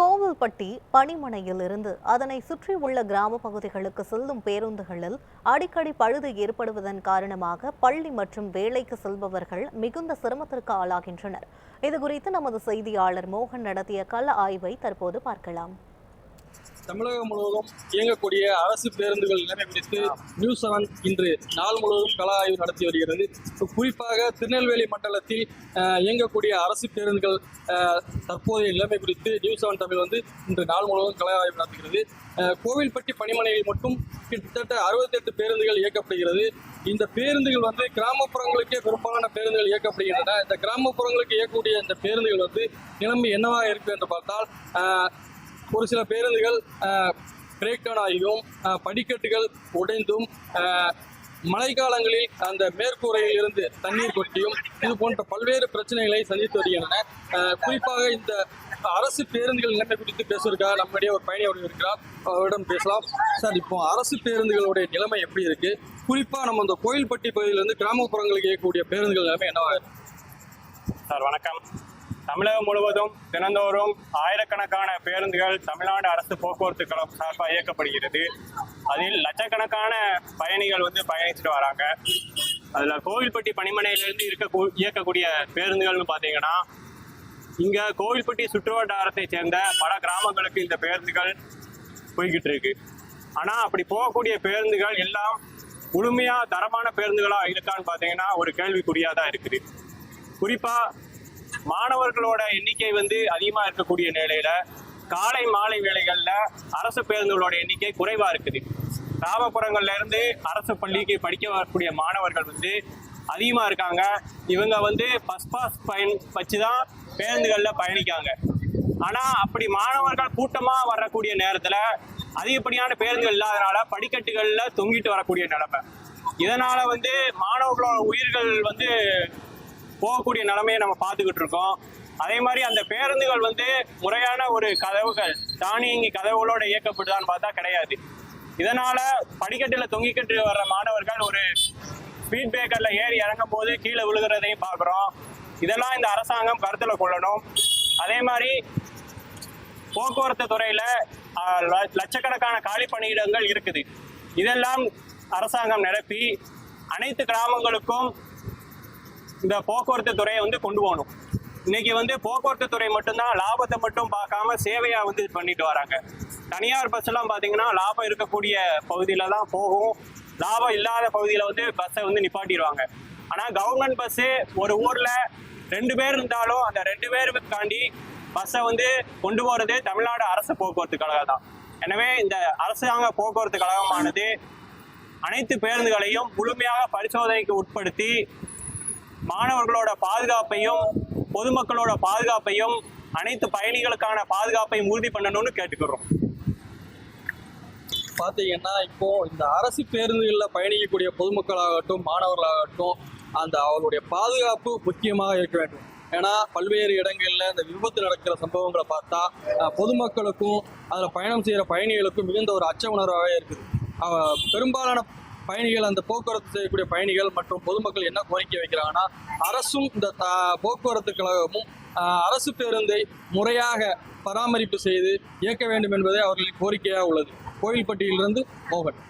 கோவில்பட்டி பணிமனையிலிருந்து அதனை சுற்றியுள்ள கிராம பகுதிகளுக்கு செல்லும் பேருந்துகளில் அடிக்கடி பழுது ஏற்படுவதன் காரணமாக பள்ளி மற்றும் வேலைக்கு செல்பவர்கள் மிகுந்த சிரமத்திற்கு ஆளாகின்றனர். இதுகுறித்து நமது செய்தியாளர் மோகன் நடத்திய கள ஆய்வை தற்போது பார்க்கலாம். தமிழகம் முழுவதும் இயங்கக்கூடிய அரசு பேருந்துகள் நிலைமை குறித்து நியூஸ் 7 இன்று நாள் முழுவதும் கள ஆய்வு நடத்தி வருகிறது. குறிப்பாக திருநெல்வேலி மண்டலத்தில் இயங்கக்கூடிய அரசு பேருந்துகள் தற்போதைய நிலைமை குறித்து நியூஸ் 7 தமிழ் இன்று நாள் முழுவதும் கள ஆய்வு நடத்துகிறது. கோவில்பட்டி பணிமனையில் மட்டும் கிட்டத்தட்ட 68 பேருந்துகள் இயக்கப்படுகிறது. இந்த பேருந்துகள் கிராமப்புறங்களுக்கே பெரும்பாலான பேருந்துகள் இயக்கப்படுகின்றன. இந்த கிராமப்புறங்களுக்கு இயக்கக்கூடிய இந்த பேருந்துகள் நிலைமை என்னவாக இருக்கு என்று பார்த்தால், ஒரு சில பேருந்துகள் பிரேக் டவுன் ஆகியும், படிக்கட்டுகள் உடைந்தும், மழைக்காலங்களில் அந்த மேற்கூரையில் இருந்து தண்ணீர் கொட்டியும் இது போன்ற பல்வேறு பிரச்சனைகளை சந்தித்து வருகின்றன. குறிப்பாக இந்த அரசு பேருந்துகள் நிலைமை குறித்து பேசுவதற்காக நம்முடைய ஒரு பயணி அவர்கள் இருக்கிறார். அவரிடம் பேசலாம். சார், இப்போ அரசு பேருந்துகளுடைய நிலைமை எப்படி இருக்கு? குறிப்பாக நம்ம இந்த கோயில்பட்டி பகுதியிலிருந்து கிராமப்புறங்களுக்கு இயக்கக்கூடிய பேருந்துகள் நிலைமை என்னவா இருக்கு? சார் வணக்கம். தமிழகம் முழுவதும் தினந்தோறும் ஆயிரக்கணக்கான பேருந்துகள் தமிழ்நாடு அரசு போக்குவரத்து கழகம் சார்பாக இயக்கப்படுகிறது. அதில் லட்சக்கணக்கான பயணிகள் பயணிச்சுட்டு வராங்க. அதில் கோவில்பட்டி பணிமனையிலிருந்து இயக்கக்கூடிய பேருந்துகள்னு பார்த்தீங்கன்னா, இங்கே கோவில்பட்டி சுற்றுவட்டாரத்தை சேர்ந்த பல கிராமங்களுக்கு இந்த பேருந்துகள் போய்கிட்டு இருக்கு. ஆனால் அப்படி போகக்கூடிய பேருந்துகள் எல்லாம் முழுமையாக தரமான பேருந்துகளாக இருக்கான்னு பார்த்தீங்கன்னா ஒரு கேள்விக்குறியாக தான் இருக்குது. குறிப்பாக மாணவர்களோட எண்ணிக்கை அதிகமாக இருக்கக்கூடிய நிலையில காலை மாலை வேளைகளில் அரசு பேருந்துகளோட எண்ணிக்கை குறைவா இருக்குது. கிராமப்புறங்கள்ல இருந்து அரசு பள்ளிக்கு படிக்க வரக்கூடிய மாணவர்கள் அதிகமாக இருக்காங்க. இவங்க பஸ் பாஸ் வச்சுதான் பேருந்துகளில் பயணிக்காங்க. ஆனால் அப்படி மாணவர்கள் கூட்டமாக வரக்கூடிய நேரத்தில் அதிகப்படியான பேருந்துகள் இல்லாதனால படிக்கட்டுகளில் தொங்கிட்டு வரக்கூடிய நிலைமை. இதனால மாணவர்களோட உயிர்கள் போகக்கூடிய நிலைமையை நம்ம பார்த்துக்கிட்டு இருக்கோம். அதே மாதிரி அந்த பேருந்துகள் முறையான ஒரு கதவுகள் தானியங்கி கதவுகளோட இயக்கப்படுதான்னு பார்த்தா கிடையாது. இதனால படிக்கட்டில் தொங்கிக்கிட்டு வர்ற மாணவர்கள் ஒரு ஸ்பீட் பிரேக்கர்ல ஏறி இறங்கும் போது கீழே விழுகிறதையும் பார்க்குறோம். இதெல்லாம் இந்த அரசாங்கம் கருத்தில் கொள்ளணும். அதே மாதிரி போக்குவரத்து துறையில லட்சக்கணக்கான காலி பணியிடங்கள் இருக்குது. இதெல்லாம் அரசாங்கம் நிரப்பி அனைத்து கிராமங்களுக்கும் இந்த போக்குவரத்து துறையை கொண்டு போகணும். இன்னைக்கு போக்குவரத்து துறை மட்டும்தான் லாபத்தை மட்டும் பார்க்காம சேவையா பண்ணிட்டு வராங்க. தனியார் பஸ் எல்லாம் பாத்தீங்கன்னா லாபம் இருக்கக்கூடிய பகுதியில தான் போகும், லாபம் இல்லாத பகுதியில பஸ்ஸை நிப்பாட்டிடுவாங்க. ஆனா கவர்மெண்ட் பஸ் ஒரு ஊர்ல 2 பேர் இருந்தாலும் அந்த 2 பேருக்காண்டி பஸ்ஸை கொண்டு போறது தமிழ்நாடு அரசு போக்குவரத்து கழகம் தான். எனவே இந்த அரசாங்க போக்குவரத்து கழகமானது அனைத்து பேருந்துகளையும் முழுமையாக பரிசோதனைக்கு உட்படுத்தி மாணவர்களோட பாதுகாப்பையும் பொதுமக்களோட பாதுகாப்பையும் அனைத்து பயணிகளுக்கான பாதுகாப்பையும் உறுதி பண்ணணும்னு கேட்டுக்கிறோம். பார்த்தீங்கன்னா, இப்போ இந்த அரசு பேருந்துகளில் பயணிக்கக்கூடிய பொதுமக்களாகட்டும் மாணவர்களாகட்டும் அவர்களுடைய பாதுகாப்பு முக்கியமாக இருக்க வேண்டும். ஏன்னா பல்வேறு இடங்களில் இந்த விபத்து நடக்கிற சம்பவங்களை பார்த்தா பொதுமக்களுக்கும் அதில் பயணம் செய்கிற பயணிகளுக்கும் மிகுந்த ஒரு அச்ச உணர்வாகவே இருக்குது. பெரும்பாலான பயணிகள், அந்த போக்குவரத்து செய்யக்கூடிய பயணிகள் மற்றும் பொதுமக்கள் என்ன கோரிக்கை வைக்கிறாங்கன்னா, அரசும் இந்த போக்குவரத்து கழகமும் அரசு பேருந்தை முறையாக பராமரிப்பு செய்து இயக்க வேண்டும் என்பதே அவர்களின் கோரிக்கையாக உள்ளது. கோவில்பட்டியிலிருந்து மோகன்.